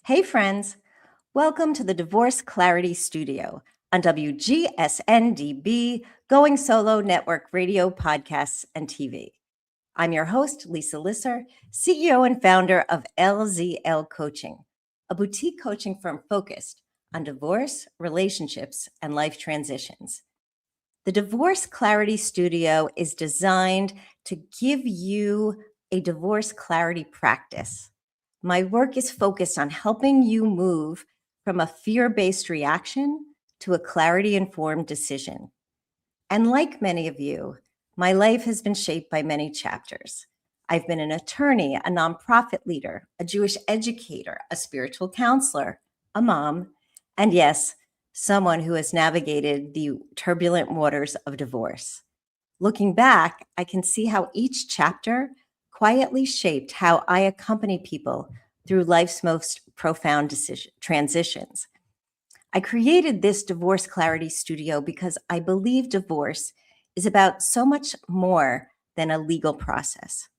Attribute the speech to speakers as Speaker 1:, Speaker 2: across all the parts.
Speaker 1: Hey, friends. Welcome to the Divorce Clarity Studio on WGSN-DB, Going Solo Network Radio, Podcasts, and TV. I'm your host, Lisa Lisser, CEO and founder of LZL Coaching, a boutique coaching firm focused on divorce, relationships, and life transitions. The Divorce Clarity Studio is designed to give you a divorce clarity practice. My work is focused on helping you move from a fear-based reaction to a clarity-informed decision. And like many of you, my life has been shaped by many chapters. I've been an attorney, a nonprofit leader, a Jewish educator, a spiritual counselor, a mom, and yes, someone who has navigated the turbulent waters of divorce. Looking back, I can see how each chapter quietly shaped how I accompany people through life's most profound transitions. I created this Divorce Clarity Studio because I believe divorce is about so much more than a legal process.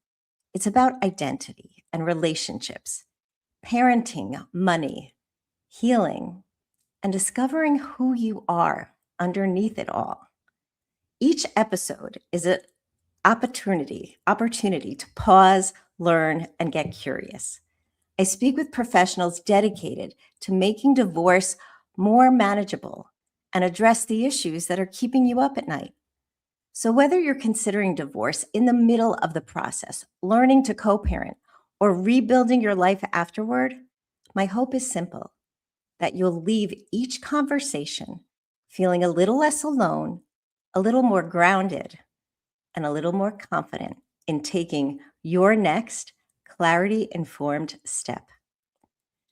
Speaker 1: It's about identity and relationships, parenting, money, healing, and discovering who you are underneath it all. Each episode is an opportunity to pause, learn, and get curious. I speak with professionals dedicated to making divorce more manageable and address the issues that are keeping you up at night. So whether you're considering divorce in the middle of the process, learning to co-parent, or rebuilding your life afterward, my hope is simple, that you'll leave each conversation feeling a little less alone, a little more grounded, and a little more confident in taking your next clarity-informed step.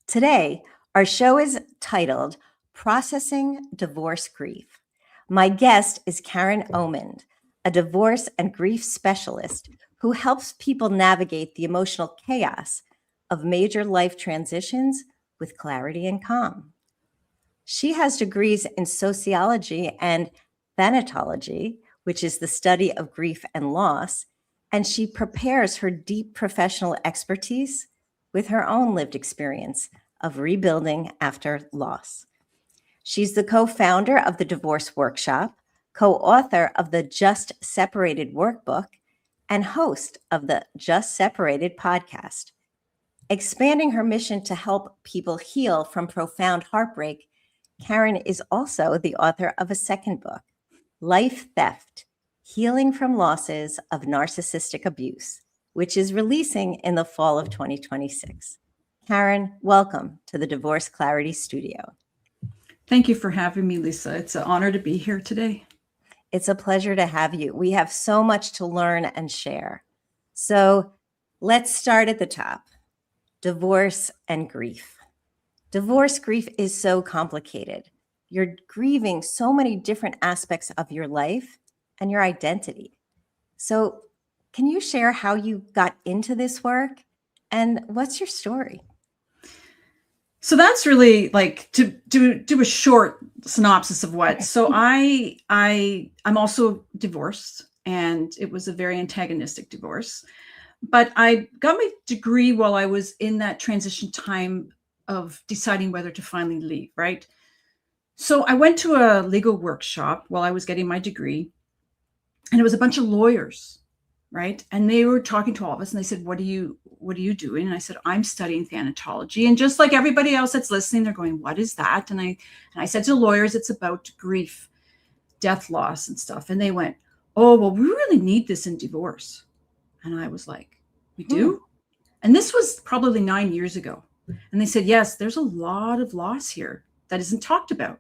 Speaker 1: Today, our show is titled Processing Divorce Grief. My guest is Karen Omand, a divorce and grief specialist who helps people navigate the emotional chaos of major life transitions with clarity and calm. She has degrees in sociology and thanatology, which is the study of grief and loss, and she prepares her deep professional expertise with her own lived experience of rebuilding after loss. She's the co-founder of the Divorce Workshop, co-author of the Just Separated Workbook, and host of the Just Separated podcast. Expanding her mission to help people heal from profound heartbreak, Karen is also the author of a second book, Life Theft: Healing from Losses of Narcissistic Abuse, which is releasing in the fall of 2026. Karen, welcome to the Divorce Clarity Studio.
Speaker 2: Thank you for having me, Lisa. It's an honor to be here today.
Speaker 1: It's a pleasure to have you. We have so much to learn and share. So let's start at the top. Divorce and grief. Divorce grief is so complicated. You're grieving so many different aspects of your life and your identity. So can you share how you got into this work and what's your story?
Speaker 2: So that's really like to do a short synopsis of what. So I'm also divorced, and it was a very antagonistic divorce. But I got my degree while I was in that transition time of deciding whether to finally leave, right? So I went to a legal workshop while I was getting my degree, and it was a bunch of lawyers, right? And they were talking to all of us, and they said, what are you doing? And I said, I'm studying thanatology. And just like everybody else that's listening, they're going, what is that? And I said to lawyers, it's about grief, death, loss, and stuff. And they went, oh, well, we really need this in divorce. And I was like, we do? And this was probably 9 years ago. And they said, yes, there's a lot of loss here that isn't talked about.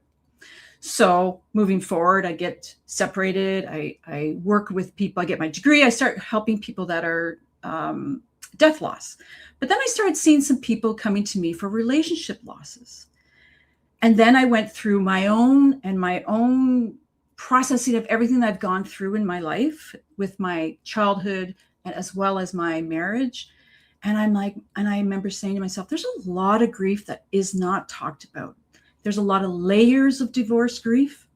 Speaker 2: So moving forward, I get separated. I work with people. I get my degree. I start helping people that are death loss. But then I started seeing some people coming to me for relationship losses. And then I went through my own processing of everything that I've gone through in my life with my childhood and as well as my marriage. And I remember saying to myself, there's a lot of grief that is not talked about. There's a lot of layers of divorce grief.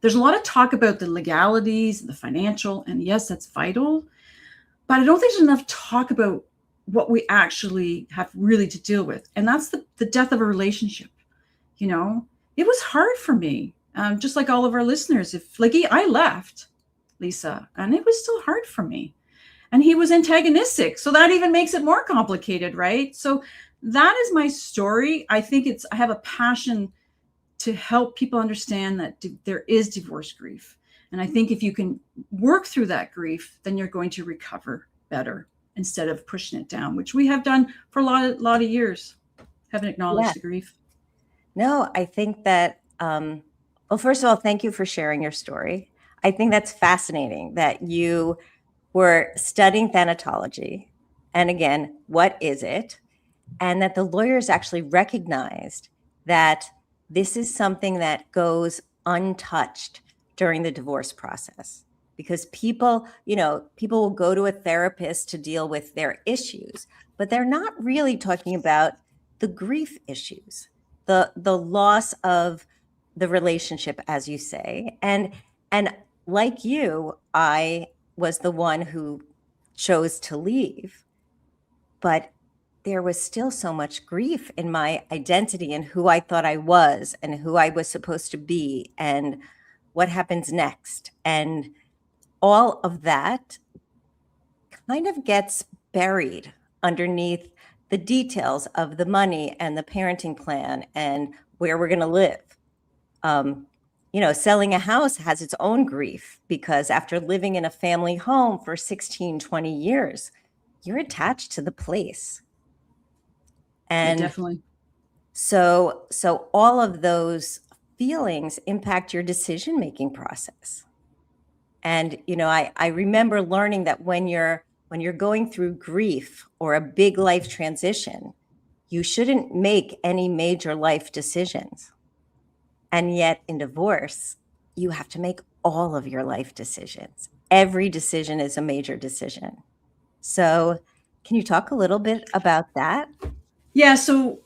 Speaker 2: There's a lot of talk about the legalities and the financial, and yes, that's vital. But I don't think there's enough talk about what we actually have really to deal with. And that's the death of a relationship. You know, it was hard for me, just like all of our listeners. If like I left Lisa, and it was still hard for me, and he was antagonistic, so that even makes it more complicated, right? So that is my story. I think I have a passion to help people understand that there is divorce grief, and I think if you can work through that grief, then you're going to recover better instead of pushing it down, which we have done for a lot of years. Haven't acknowledged the grief.
Speaker 1: No, I think that, well, first of all, thank you for sharing your story. I think that's fascinating that you were studying thanatology. And again, what is it? And that the lawyers actually recognized that this is something that goes untouched during the divorce process. Because people will go to a therapist to deal with their issues, but they're not really talking about the grief issues, the loss of the relationship, as you say. And like you, I was the one who chose to leave, but there was still so much grief in my identity and who I thought I was and who I was supposed to be and what happens next. And all of that kind of gets buried underneath the details of the money and the parenting plan and where we're going to live. Selling a house has its own grief because after living in a family home for 16, 20 years, you're attached to the place. And
Speaker 2: yeah, definitely.
Speaker 1: So all of those feelings impact your decision-making process. And, I remember learning that when you're going through grief or a big life transition, you shouldn't make any major life decisions. And yet in divorce, you have to make all of your life decisions. Every decision is a major decision. So can you talk a little bit about that?
Speaker 2: Yeah. So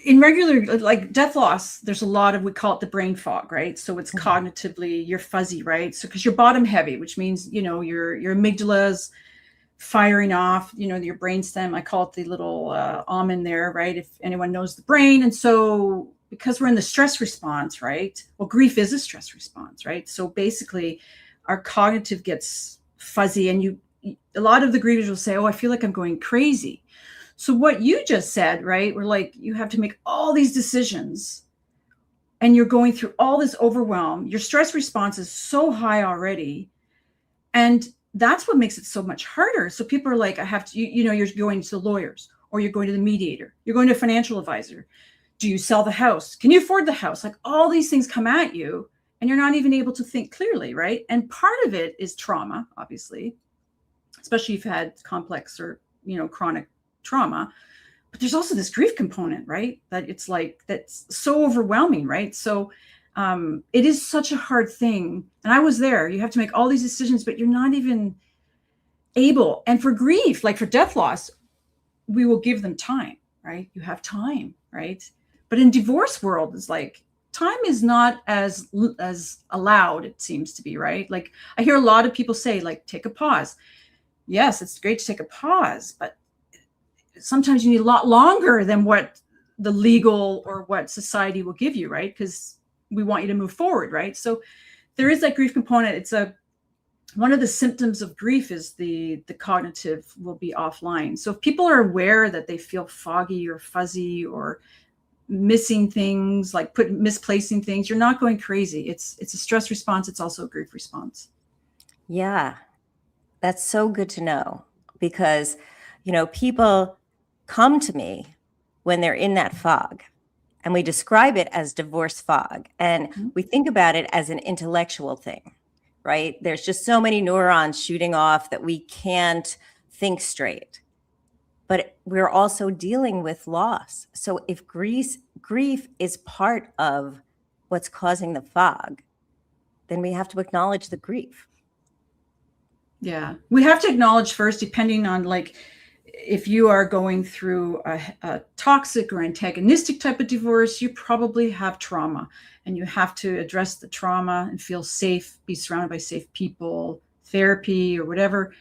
Speaker 2: in regular, like death loss, there's a lot of, we call it the brain fog, right? So it's cognitively, you're fuzzy, right? So because you're bottom heavy, which means, your amygdala's firing off, your brainstem. I call it the little almond there, right? If anyone knows the brain. And so because we're in the stress response, right? Well, grief is a stress response, right? So basically our cognitive gets fuzzy, and a lot of the grievers will say, oh, I feel like I'm going crazy. So what you just said, right? We're like, you have to make all these decisions and you're going through all this overwhelm. Your stress response is so high already. And that's what makes it so much harder. So people are like, I have to, you're going to the lawyers, or you're going to the mediator, you're going to a financial advisor. Do you sell the house? Can you afford the house? Like all these things come at you and you're not even able to think clearly, right? And part of it is trauma, obviously, especially if you've had complex or, chronic trauma. But there's also this grief component, right? That it's like, that's so overwhelming, right? So it is such a hard thing. And I was there. You have to make all these decisions, but you're not even able. And for grief, like for death loss, we will give them time, right? You have time, right? But in divorce world, it's like time is not as allowed, it seems to be, right? Like I hear a lot of people say, like, take a pause. Yes, it's great to take a pause, but sometimes you need a lot longer than what the legal or what society will give you, right? Because we want you to move forward, right? So there is that grief component. It's one of the symptoms of grief is the cognitive will be offline. So if people are aware that they feel foggy or fuzzy or missing things, like misplacing things, you're not going crazy. It's a stress response. It's also a grief response.
Speaker 1: Yeah, that's so good to know because, people come to me when they're in that fog, and we describe it as divorce fog. And we think about it as an intellectual thing, right? There's just so many neurons shooting off that we can't think straight. But we're also dealing with loss. So if grief is part of what's causing the fog, then we have to acknowledge the grief.
Speaker 2: Yeah, we have to acknowledge first, depending on like, if you are going through a toxic or antagonistic type of divorce, you probably have trauma, and you have to address the trauma and feel safe, be surrounded by safe people, therapy or whatever.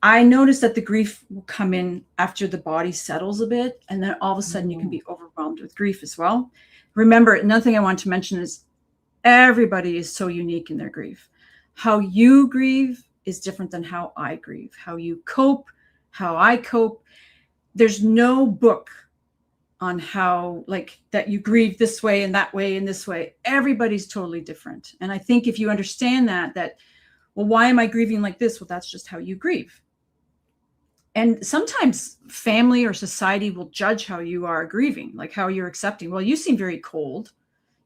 Speaker 2: I noticed that the grief will come in after the body settles a bit, and then all of a sudden you can be overwhelmed with grief as well. Remember, another thing I want to mention is everybody is so unique in their grief. How you grieve is different than how I grieve. How you cope, how I cope. There's no book on how, like, that you grieve this way and that way and this way. Everybody's totally different. And I think if you understand that, well, why am I grieving like this? Well, that's just how you grieve. And sometimes family or society will judge how you are grieving, like how you're accepting. Well, you seem very cold.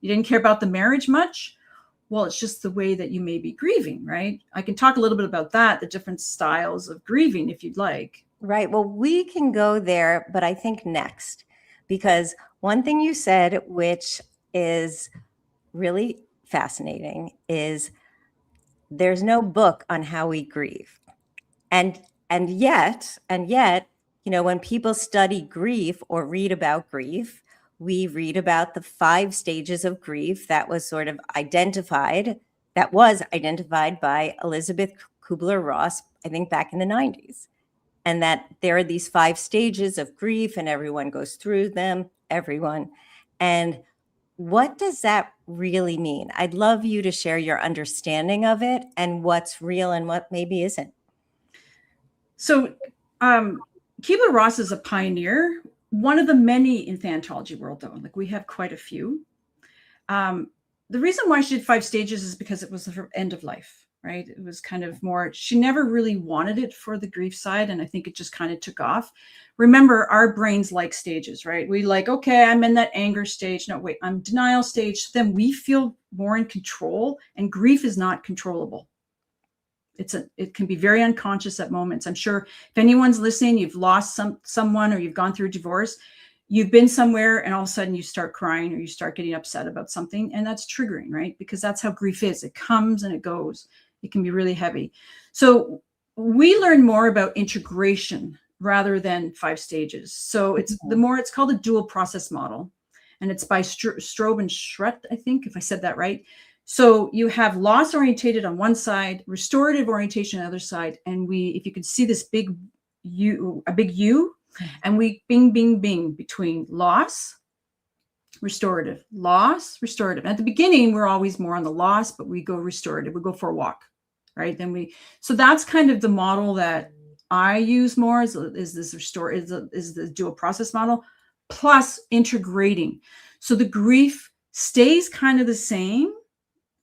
Speaker 2: You didn't care about the marriage much. Well, it's just the way that you may be grieving, right? I can talk a little bit about that, the different styles of grieving, if you'd like.
Speaker 1: Right. Well, we can go there, but I think next, because one thing you said, which is really fascinating, is there's no book on how we grieve. And yet, when people study grief or read about grief, we read about the 5 stages of grief that was identified by Elizabeth Kubler-Ross, I think back in the 90s. And that there are these 5 stages of grief and everyone goes through them, everyone. And what does that really mean? I'd love you to share your understanding of it and what's real and what maybe isn't.
Speaker 2: So Kubler-Ross is a pioneer, one of the many in the anthology world, though. Like, we have quite a few. The reason why she did 5 stages is because it was her end of life, right? It was kind of more, she never really wanted it for the grief side. And I think it just kind of took off. Remember, our brains like stages, right? We like, okay, I'm in that anger stage. No, wait, I'm denial stage. Then we feel more in control, and grief is not controllable. It can be very unconscious at moments. I'm sure if anyone's listening, you've lost someone, or you've gone through a divorce, you've been somewhere and all of a sudden you start crying or you start getting upset about something, and that's triggering, right? Because that's how grief is. It comes and it goes. It can be really heavy. So we learn more about integration rather than 5 stages. So it's called a dual process model, and it's by Strobe and Schredt, I think, if I said that right. So you have loss orientated on one side, restorative orientation on the other side. And if you can see this big U, and we bing, bing, bing between loss, restorative, loss, restorative. At the beginning, we're always more on the loss, but we go restorative. We go for a walk, right? So that's kind of the model that I use more is the dual process model, plus integrating. So the grief stays kind of the same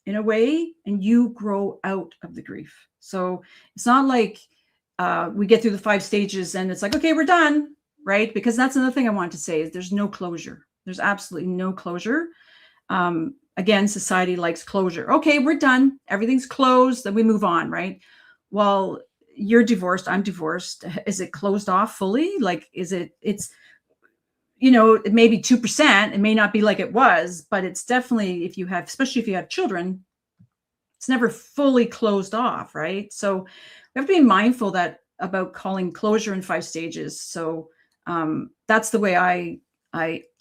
Speaker 2: in a way, and you grow out of the grief. So it's not like we get through the 5 stages and it's like, okay, we're done, right? Because that's another thing I want to say is there's no closure. There's absolutely no closure. Again, society likes closure. Okay, we're done. Everything's closed. Then we move on, right? Well, you're divorced. I'm divorced. Is it closed off fully? Like, it's, it may be 2%. It may not be like it was, but it's definitely, especially if you have children, it's never fully closed off, right? So we have to be mindful about calling closure in 5 stages. So that's the way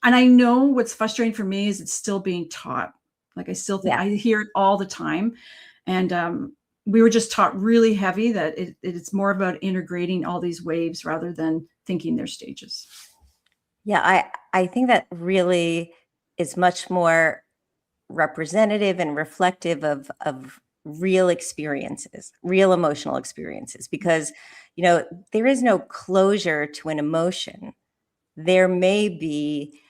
Speaker 2: and I know what's frustrating for me is it's still being taught. Like, I still think I hear it all the time. And we were just taught really heavy that it's more about integrating all these waves rather than thinking they're stages.
Speaker 1: Yeah, I think that really is much more representative and reflective of real experiences, real emotional experiences, because, there is no closure to an emotion. There may be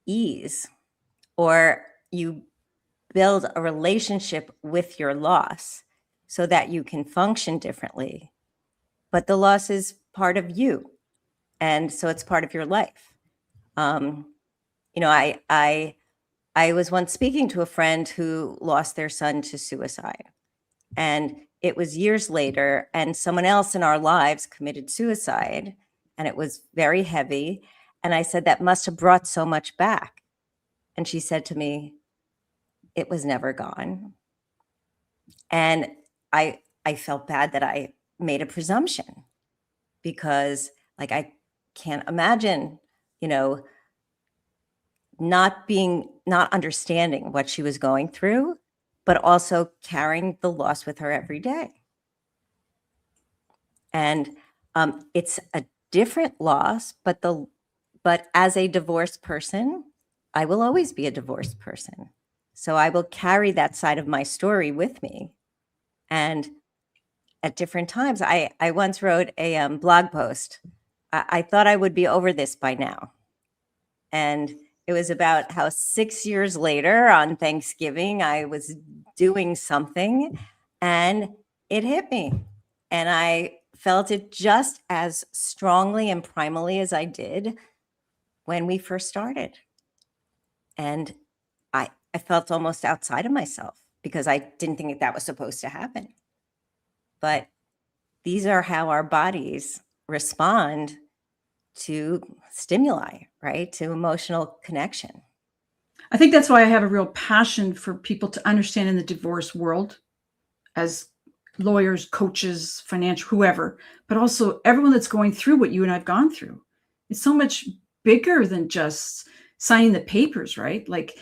Speaker 1: ease, or you build a relationship with your loss so that you can function differently. But the loss is part of you. And so it's part of your life. I was once speaking to a friend who lost their son to suicide. And it was years later, and someone else in our lives committed suicide. And it was very heavy. And I said, that must have brought so much back. And she said to me, it was never gone. And I felt bad that I made a presumption, because I can't imagine, not understanding what she was going through, but also carrying the loss with her every day. And it's a different loss, but as a divorced person, I will always be a divorced person. So I will carry that side of my story with me. And at different times, I once wrote a blog post. I thought I would be over this by now. And it was about how 6 years later on Thanksgiving, I was doing something and it hit me. And I felt it just as strongly and primally as I did when we first started. And I felt almost outside of myself because I didn't think that was supposed to happen. But these are how our bodies respond to stimuli, right? To emotional connection.
Speaker 2: I think that's why I have a real passion for people to understand in the divorce world as lawyers, coaches, financial, whoever, but also everyone that's going through what you and I've gone through. It's so much bigger than just signing the papers, right? Like,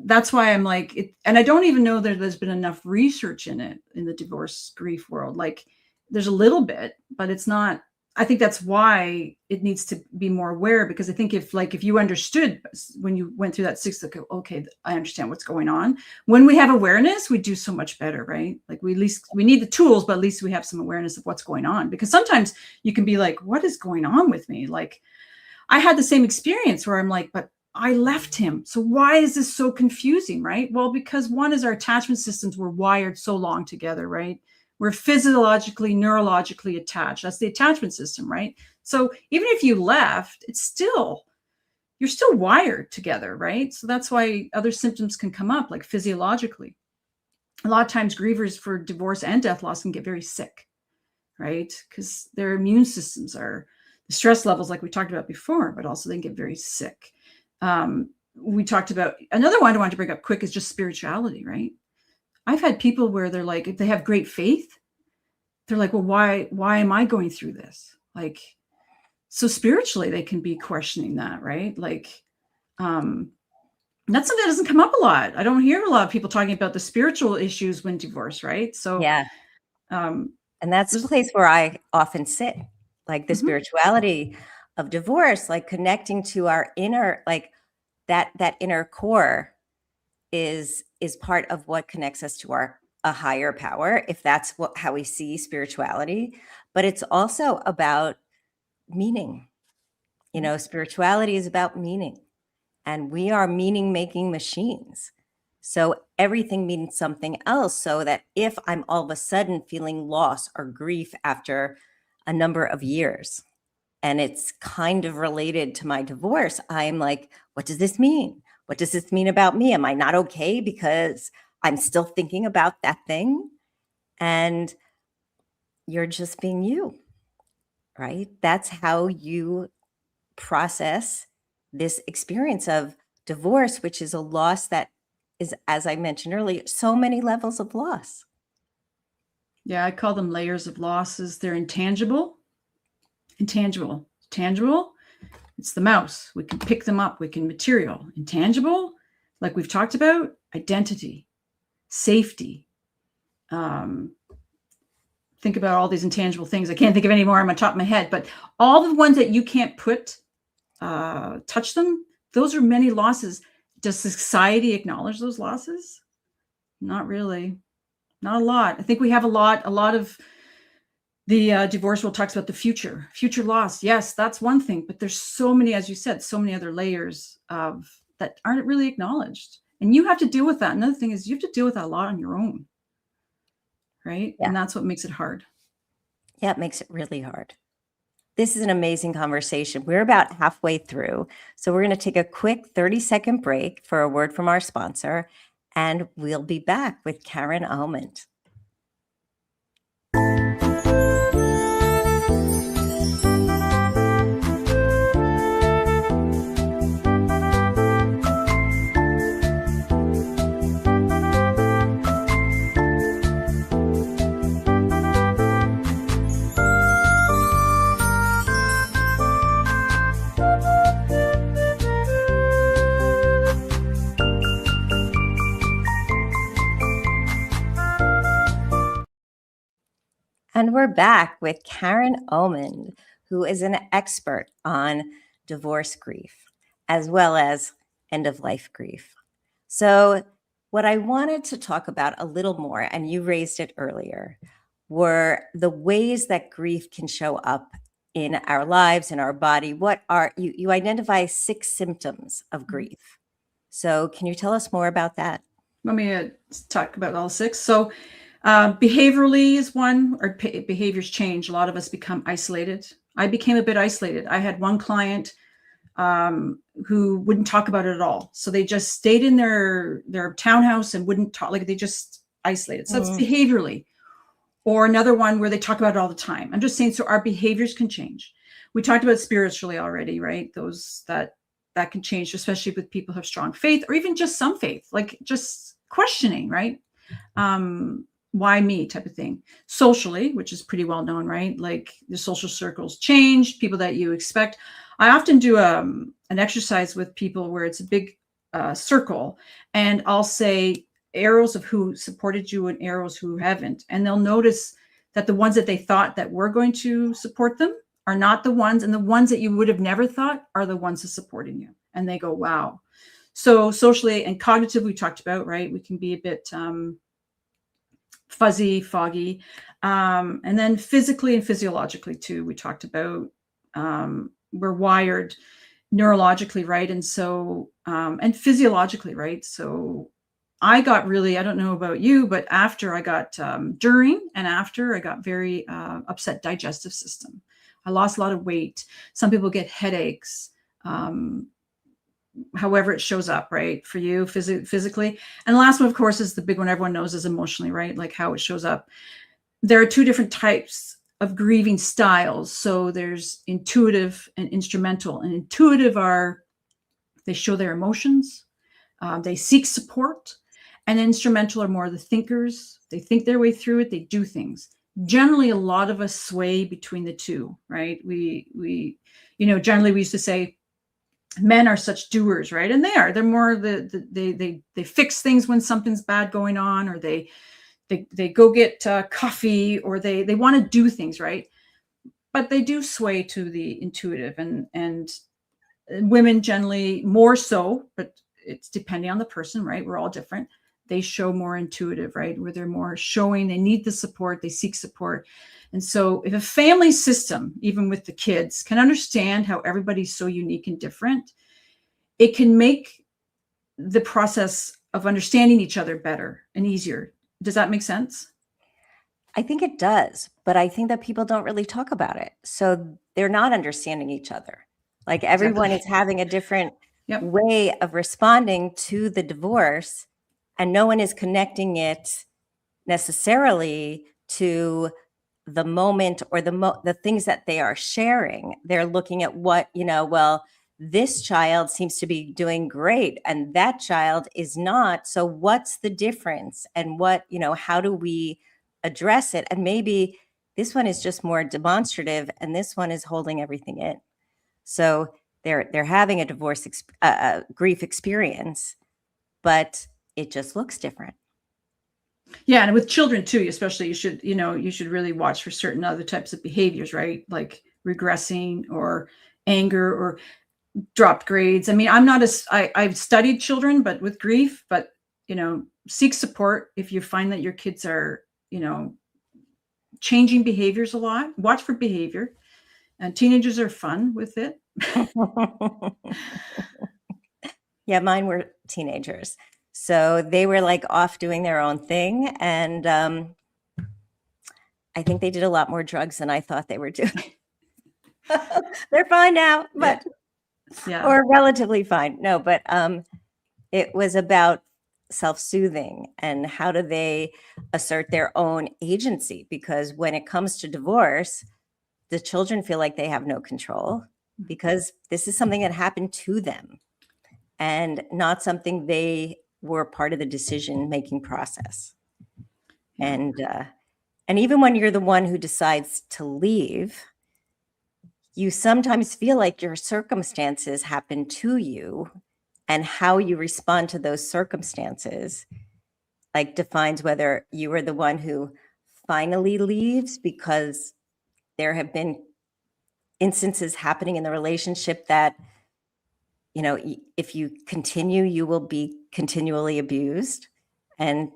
Speaker 2: that's why I'm like, and I don't even know that there's been enough research in it in the divorce grief world. Like, there's a little bit, but it's not. I think that's why it needs to be more aware, because I think if you understood when you went through that okay, I understand what's going on. When we have awareness, we do so much better, right? Like, we need the tools, but at least we have some awareness of what's going on, because sometimes you can be like, what is going on with me? Like, I had the same experience where I'm like, but I left him. So why is this so confusing, right? Well, because one is our attachment systems were wired so long together, right? We're physiologically, neurologically attached. That's the attachment system, right? So even if you left, you're still wired together, right? So that's why other symptoms can come up, like physiologically. A lot of times grievers for divorce and death loss can get very sick, right? Because their immune systems the stress levels, like we talked about before, but also they can get very sick. We talked about another one I wanted to bring up quick is just spirituality, right? I've had people where they're like, if they have great faith, they're like, well, why am I going through this? Like, so spiritually they can be questioning that, right? Like, that's something that doesn't come up a lot. I don't hear a lot of people talking about the spiritual issues when divorced, right? So
Speaker 1: yeah. And that's the place where I often sit, like the spirituality of divorce, like connecting to our inner, like that inner core is part of what connects us to a higher power, if that's how we see spirituality. But it's also about meaning. Spirituality is about meaning, and we are meaning-making machines. So everything means something else, so that if I'm all of a sudden feeling loss or grief after a number of years, and it's kind of related to my divorce, I'm like, what does this mean? What does this mean about me? Am I not okay because I'm still thinking about that thing? And you're just being you, right? That's how you process this experience of divorce, which is a loss that is, as I mentioned earlier, so many levels of loss.
Speaker 2: Yeah, I call them layers of losses. They're intangible. Tangible, it's the mouse. We can pick them up. We can material. Intangible, like we've talked about, identity, safety. Think about all these intangible things. I can't think of any more on my top of my head, but all the ones that you can't touch them, those are many losses. Does society acknowledge those losses? Not really. Not a lot. I think we have a lot of the divorce world talks about the future loss. Yes, that's one thing, but there's so many, as you said, so many other layers of that aren't really acknowledged. And you have to deal with that. Another thing is you have to deal with that a lot on your own, right? Yeah. And that's what makes it hard.
Speaker 1: Yeah, it makes it really hard. This is an amazing conversation. We're about halfway through. So we're going to take a quick 30-second break for a word from our sponsor, and we'll be back with Karen Omand. And we're back with Karen Omand, who is an expert on divorce grief, as well as end-of-life grief. So what I wanted to talk about a little more, and you raised it earlier, were the ways that grief can show up in our lives, in our body. What are, you identify 6 symptoms of grief. So can you tell us more about that?
Speaker 2: Let me talk about all 6. So behaviorally is one, or behaviors change. A lot of us become isolated. I became a bit isolated. I had one client who wouldn't talk about it at all. So they just stayed in their townhouse and wouldn't talk, like they just isolated. So it's behaviorally. Or another one where they talk about it all the time. I'm just saying, so our behaviors can change. We talked about spiritually already, right? Those that can change, especially with people who have strong faith, or even just some faith, like just questioning, right? Why me type of thing. Socially, which is pretty well known, right? Like the social circles change, people that you expect. I often do an exercise with people where it's a big circle, and I'll say arrows of who supported you and arrows who haven't. And they'll notice that the ones that they thought that were going to support them are not the ones, and the ones that you would have never thought are the ones who's supporting you. And they go, wow. So socially and cognitively, we talked about, right? We can be a bit fuzzy, foggy. And then physically and physiologically too, we talked about, we're wired neurologically, right? And so, and physiologically, right? So I got really, I don't know about you, but after I got, during and after, I got very upset digestive system. I lost a lot of weight. Some people get headaches, however it shows up, right? For you physically. And the last one, of course, is the big one everyone knows, is emotionally, right? Like how it shows up. There are 2 different types of grieving styles. So there's intuitive and instrumental. And intuitive they show their emotions. They seek support. And instrumental are more the thinkers. They think their way through it. They do things. Generally, a lot of us sway between the 2, right? We generally we used to say men are such doers, right? And they are. They're more they fix things when something's bad going on, or they go get coffee, or they want to do things, right? But they do sway to the intuitive, and women generally more so, but it's depending on the person, right? We're all different. They show more intuitive, right? Where they're more showing they need the support, they seek support. And so if a family system, even with the kids, can understand how everybody's so unique and different, it can make the process of understanding each other better and easier. Does that make sense?
Speaker 1: I think it does, but I think that people don't really talk about it. So they're not understanding each other. Like everyone is having a different way of responding to the divorce, and no one is connecting it necessarily to the moment or the things that they are sharing. They're looking at what, well, this child seems to be doing great and that child is not. So what's the difference? And what, how do we address it? And maybe this one is just more demonstrative and this one is holding everything in. So they're having a divorce grief experience, but it just looks different.
Speaker 2: Yeah, and with children too, especially, you should really watch for certain other types of behaviors, right? Like regressing or anger or dropped grades. I mean, I've studied children, but with grief, but seek support if you find that your kids are, changing behaviors a lot. Watch for behavior, and teenagers are fun with it.
Speaker 1: Yeah, mine were teenagers. So they were like off doing their own thing. And I think they did a lot more drugs than I thought they were doing. They're fine now, but or relatively fine. No, but it was about self-soothing and how do they assert their own agency? Because when it comes to divorce, the children feel like they have no control because this is something that happened to them and not something they were part of the decision-making process. And even when you're the one who decides to leave, you sometimes feel like your circumstances happen to you, and how you respond to those circumstances like defines whether you were the one who finally leaves because there have been instances happening in the relationship that, if you continue, you will be continually abused. And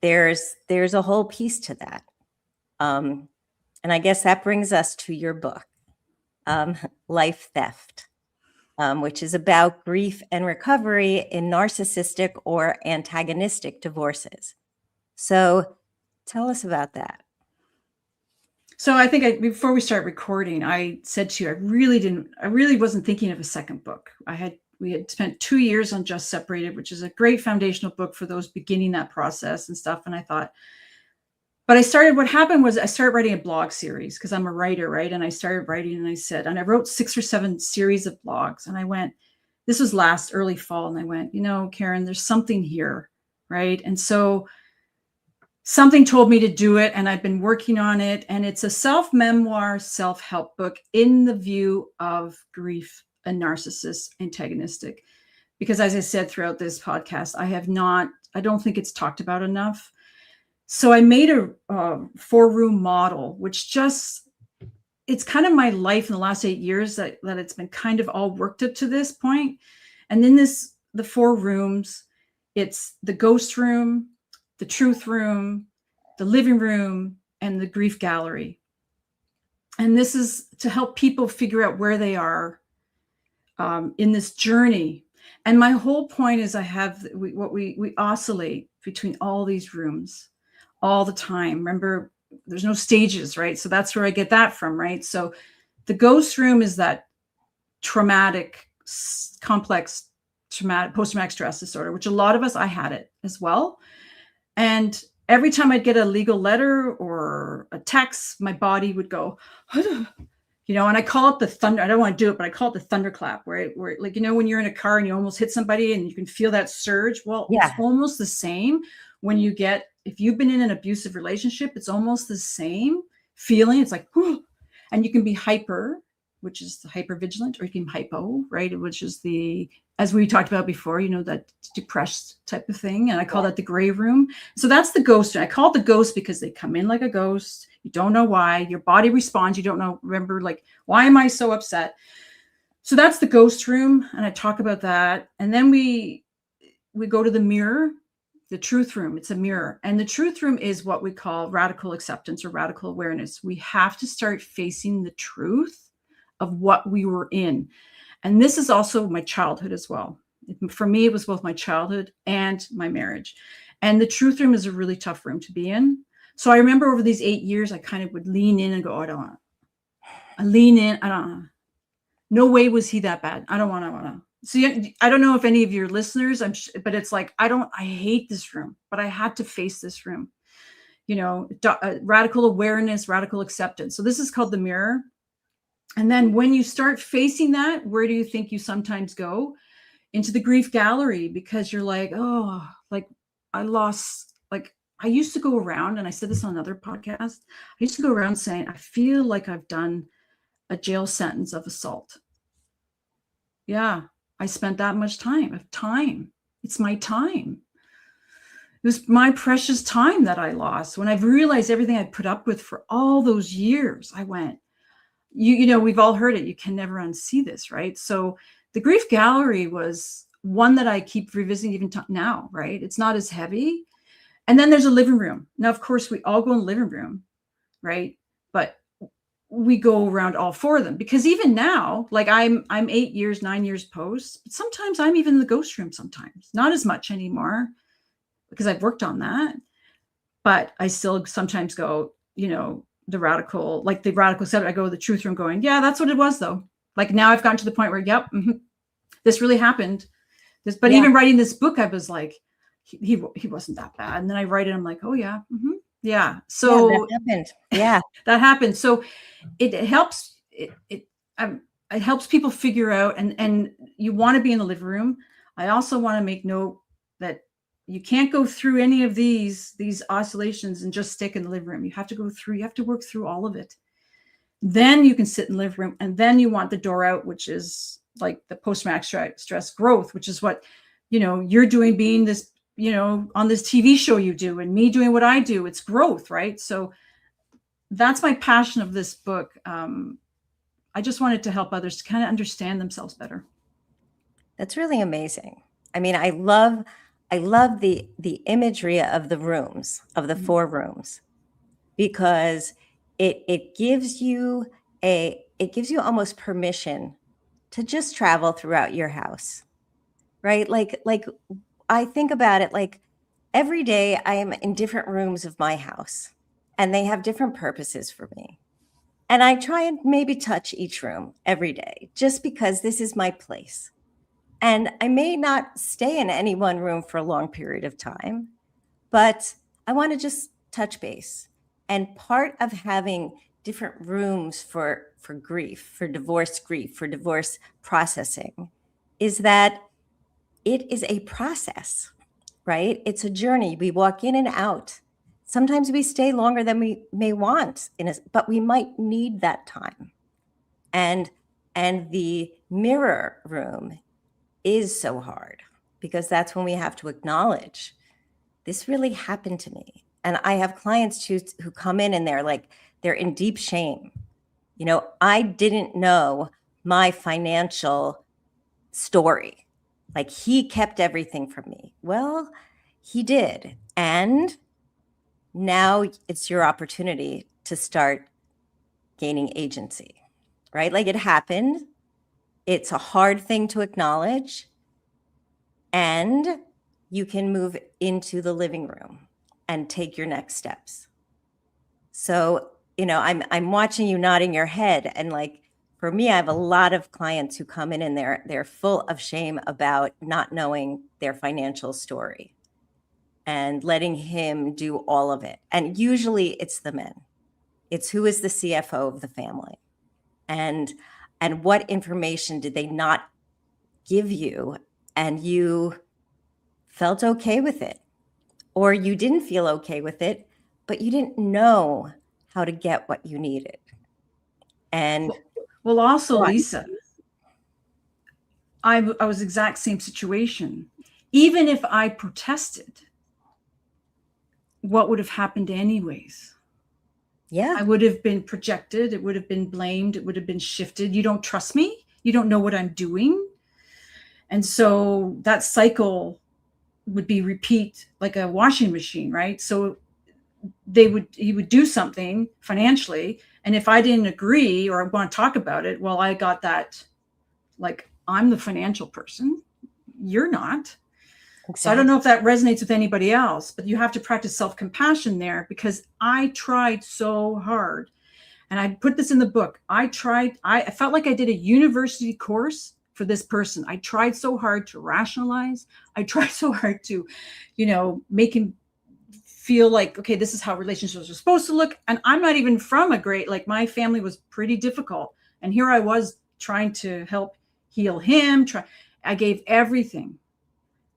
Speaker 1: there's a whole piece to that. And I guess that brings us to your book, Life Theft, which is about grief and recovery in narcissistic or antagonistic divorces. So tell us about that.
Speaker 2: So I think before we start recording, I said to you, I really wasn't thinking of a second book. We had spent 2 years on Just Separated, which is a great foundational book for those beginning that process and stuff. And I thought, but what happened was I started writing a blog series because I'm a writer, right? And I started writing and I wrote 6 or 7 series of blogs. And this was early fall. And I went, Karen, there's something here, right? And so something told me to do it, and I've been working on it. And it's a self-memoir, self-help book in the view of grief and narcissist antagonistic. Because as I said throughout this podcast, I don't think it's talked about enough. So I made a 4-room model, which it's kind of my life in the last 8 years that it's been kind of all worked up to this point. And then the 4 rooms, it's the ghost room, the truth room, the living room, and the grief gallery. And this is to help people figure out where they are in this journey. And my whole point is we oscillate between all these rooms all the time. Remember, there's no stages, right? So that's where I get that from, right? So the ghost room is that complex post-traumatic stress disorder, which a lot of us, I had it as well. And every time I'd get a legal letter or a text, my body would go, and I call it the thunder. I don't want to do it, but I call it the thunderclap, where like, when you're in a car and you almost hit somebody and you can feel that surge. Well, yeah. It's almost the same if you've been in an abusive relationship, it's almost the same feeling. It's like, and you can be hyper, which is the hypervigilant, or you can be hypo, right? Which is as we talked about before, that depressed type of thing. And I call that the gray room. So that's the ghost. And I call it the ghost because they come in like a ghost. You don't know why. Your body responds. You don't know. Remember, like, why am I so upset? So that's the ghost room. And I talk about that. And then we go to the mirror, the truth room. It's a mirror. And the truth room is what we call radical acceptance or radical awareness. We have to start facing the truth of what we were in. And this is also my childhood as well. For me, it was both my childhood and my marriage. And the truth room is a really tough room to be in. So I remember over these 8 years, I kind of would lean in and go, I don't want to. I lean in. I don't know. No way was he that bad. I don't want to. So I don't know if any of your listeners, but it's like, I hate this room, but I had to face this room, radical awareness, radical acceptance. So this is called the mirror. And then when you start facing that, where do you think you sometimes go? Into the grief gallery, because you're like, oh, like I lost, like I used to go around, and I said this on another podcast, I used to go around saying, I feel like I've done a jail sentence of assault. Yeah, I spent that much time. It's my time. It was my precious time that I lost. When I've realized everything I put up with for all those years, I went, we've all heard it. You can never unsee this, right? So the grief gallery was one that I keep revisiting even now, right? It's not as heavy. And then there's a living room. Now, of course, we all go in the living room, right? But we go around all 4 of them, because even now, like I'm 9 years post, but sometimes I'm even in the ghost room sometimes, not as much anymore because I've worked on that, but I still sometimes go, the radical set, I go to the truth room going, yeah, that's what it was though. Like now I've gotten to the point where, yep, this really happened. But even writing this book, I was like, he wasn't that bad. And then I write it, I'm like, oh yeah. Yeah. So
Speaker 1: that happened. Yeah.
Speaker 2: That happened. So it helps, it helps people figure out, and you want to be in the living room. I also want to make note that you can't go through any of these oscillations and just stick in the living room. You have to work through all of it. Then you can sit in the living room, and then you want the door out, which is like the post-traumatic stress growth, which is what, you're doing, being this on this TV show you do and me doing what I do. It's growth, right? So that's my passion of this book. I just wanted to help others to kind of understand themselves better.
Speaker 1: That's really amazing. I mean, I love the imagery of the rooms, of the 4 rooms, because it gives you almost permission to just travel throughout your house, right? Like I think about it, like every day I am in different rooms of my house and they have different purposes for me. And I try and maybe touch each room every day just because this is my place. And I may not stay in any one room for a long period of time, but I want to just touch base. And part of having different rooms for grief, for divorce processing, is that it is a process, right? It's a journey. We walk in and out. Sometimes we stay longer than we may want, but we might need that time. And the mirror room is so hard because that's when we have to acknowledge this really happened to me. And I have clients who come in and they're in deep shame. I didn't know my financial story. Like, he kept everything from me. Well, he did. And now it's your opportunity to start gaining agency, right? Like, it happened. It's a hard thing to acknowledge. And you can move into the living room and take your next steps. So, I'm watching you nodding your head. And for me, I have a lot of clients who come in and they're full of shame about not knowing their financial story and letting him do all of it. And usually it's the men. It's who is the CFO of the family. And what information did they not give you, and you felt okay with it, or you didn't feel okay with it, but you didn't know how to get what you needed. And
Speaker 2: well, also, Lisa, I was exact same situation. Even if I protested, what would have happened anyways?
Speaker 1: Yeah.
Speaker 2: I would have been projected. It would have been blamed. It would have been shifted. You don't trust me. You don't know what I'm doing. And so that cycle would be repeat like a washing machine, right? So he would do something financially. And if I didn't agree or want to talk about it, well, I got that, like, I'm the financial person. You're not. Exactly. So I don't know if that resonates with anybody else, but you have to practice self-compassion there, because I tried so hard. And I put this in the book. I felt like I did a university course for this person. I tried so hard to rationalize. I tried so hard to, make him feel like, okay, this is how relationships are supposed to look. And I'm not even from my family was pretty difficult. And here I was trying to help heal him. I gave everything.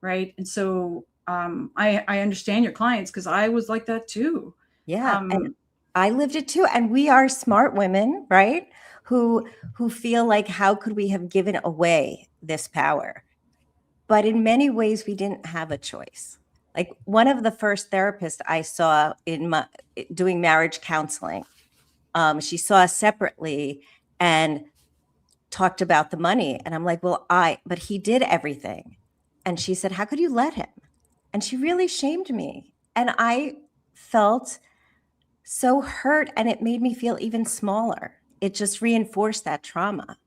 Speaker 2: Right. And so I understand your clients, because I was like that too.
Speaker 1: Yeah. And I lived it too. And we are smart women, right? Who feel like, how could we have given away this power? But in many ways, we didn't have a choice. Like, one of the first therapists I saw doing marriage counseling, she saw us separately and talked about the money. And I'm like, but he did everything. And she said, how could you let him? And she really shamed me. And I felt so hurt, and it made me feel even smaller. It just reinforced that trauma.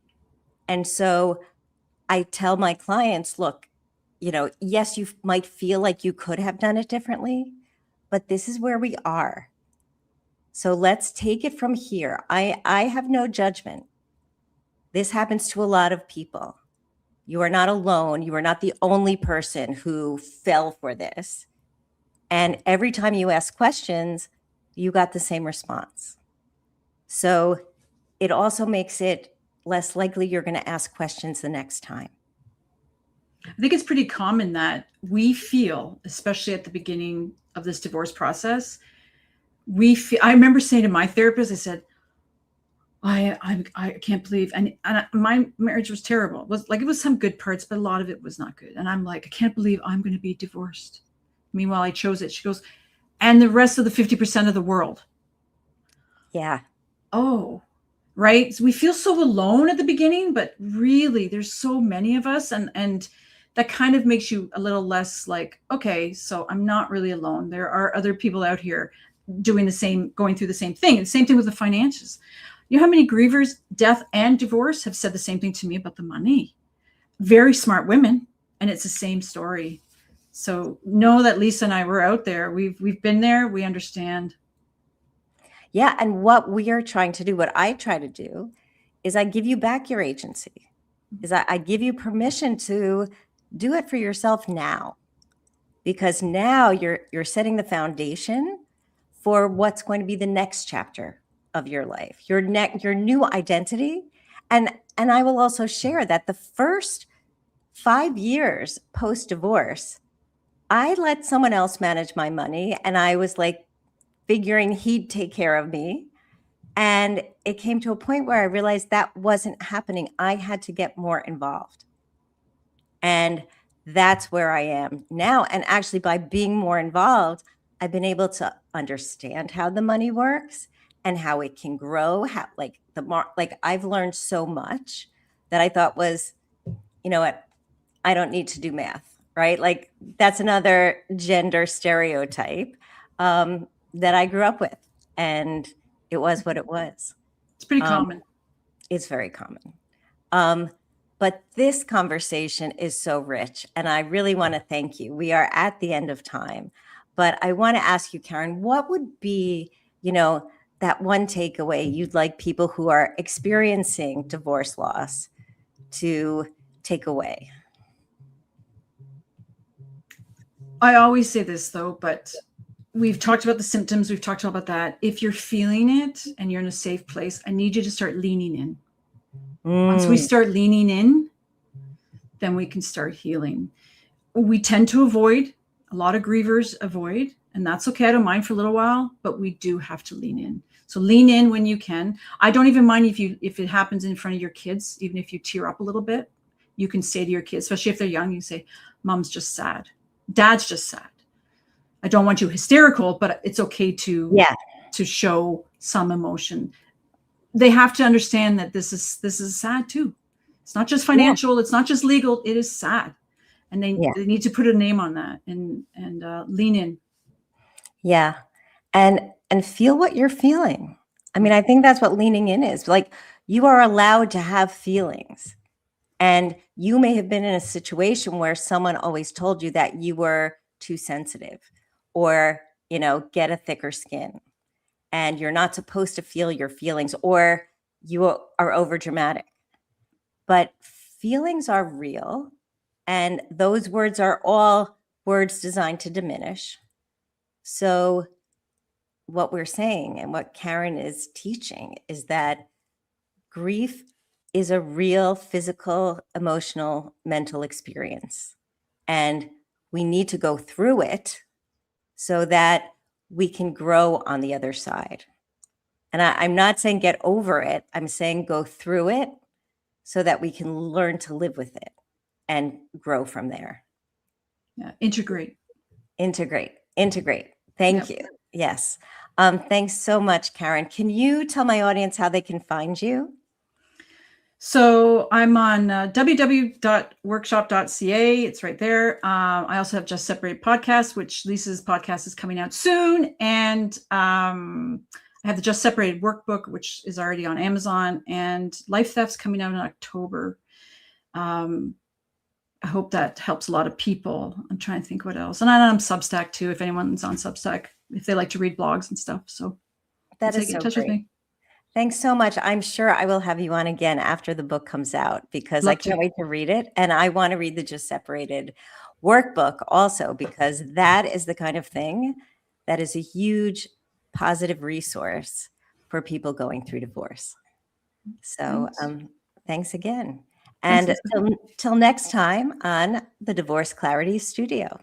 Speaker 1: And so I tell my clients, look, yes, you might feel like you could have done it differently, but this is where we are. So let's take it from here. I have no judgment. This happens to a lot of people. You are not alone. You are not the only person who fell for this. And every time you ask questions, you got the same response. So it also makes it less likely you're going to ask questions the next time.
Speaker 2: I think it's pretty common that we feel, especially at the beginning of this divorce process, I remember saying to my therapist, I said, I can't believe, and my marriage was terrible. It was some good parts, but a lot of it was not good. And I'm like, I can't believe I'm going to be divorced. Meanwhile, I chose it. She goes, and the rest of the 50% of the world.
Speaker 1: Yeah.
Speaker 2: Oh, right. So we feel so alone at the beginning, but really there's so many of us, and that kind of makes you a little less like, okay, so I'm not really alone. There are other people out here doing the same, going through the same thing. And the same thing with the finances. You know how many grievers, death and divorce, have said the same thing to me about the money? Very smart women, and it's the same story. So know that Lisa and I were out there. We've been there. We understand.
Speaker 1: Yeah. And what we are trying to do, what I try to do, is I give you back your agency. Is I give you permission to do it for yourself now, because now you're setting the foundation for what's going to be the next chapter of your life, your new identity. And I will also share that the first 5 years post-divorce, I let someone else manage my money, and I was like figuring he'd take care of me. And it came to a point where I realized that wasn't happening. I had to get more involved. And that's where I am now. And actually, by being more involved, I've been able to understand how the money works and how it can grow. How, like I've learned so much that I thought was, you know what, I don't need to do math, right? Like that's another gender stereotype that I grew up with, and it was what it was.
Speaker 2: It's pretty common.
Speaker 1: It's very common. But this conversation is so rich, and I really want to thank you. We are at the end of time, but I want to ask you, Karen, what would be, that one takeaway you'd like people who are experiencing divorce loss to take away?
Speaker 2: I always say this though, but we've talked about the symptoms. We've talked about that. If you're feeling it and you're in a safe place, I need you to start leaning in. Once we start leaning in, then we can start healing. We tend to avoid, a lot of grievers avoid, and that's okay. I don't mind for a little while, but we do have to lean in. So lean in when you can. I don't even mind if it happens in front of your kids, even if you tear up a little bit, you can say to your kids, especially if they're young, you say, Mom's just sad. Dad's just sad. I don't want you hysterical, but it's okay to show some emotion. They have to understand that this is sad too. It's not just financial. It's not just legal. It is sad. And they need to put a name on that and lean in.
Speaker 1: Yeah. And feel what you're feeling. I mean, I think that's what leaning in is. Like, you are allowed to have feelings. And you may have been in a situation where someone always told you that you were too sensitive, or, get a thicker skin, and you're not supposed to feel your feelings, or you are over dramatic. But feelings are real. And those words are all words designed to diminish. So what we're saying and what Karen is teaching is that grief is a real physical, emotional, mental experience. And we need to go through it so that we can grow on the other side. And I'm not saying get over it. I'm saying go through it so that we can learn to live with it and grow from there.
Speaker 2: Yeah, integrate.
Speaker 1: Thank you. Yes. Thanks so much, Karen. Can you tell my audience how they can find you?
Speaker 2: So I'm on www.workshop.ca. It's right there. I also have Just Separated podcast, which Lisa's podcast is coming out soon. And I have the Just Separated Workbook, which is already on Amazon. And Life Theft's coming out in October. I hope that helps a lot of people. I'm trying to think what else. And I'm Substack too, if anyone's on Substack, if they like to read blogs and stuff. So
Speaker 1: that is so great. Thanks so much. I'm sure I will have you on again after the book comes out, because I can't wait to read it. And I want to read the Just Separated Workbook also, because that is the kind of thing that is a huge positive resource for people going through divorce. So thanks again. And till next time on the Divorce Clarity Studio.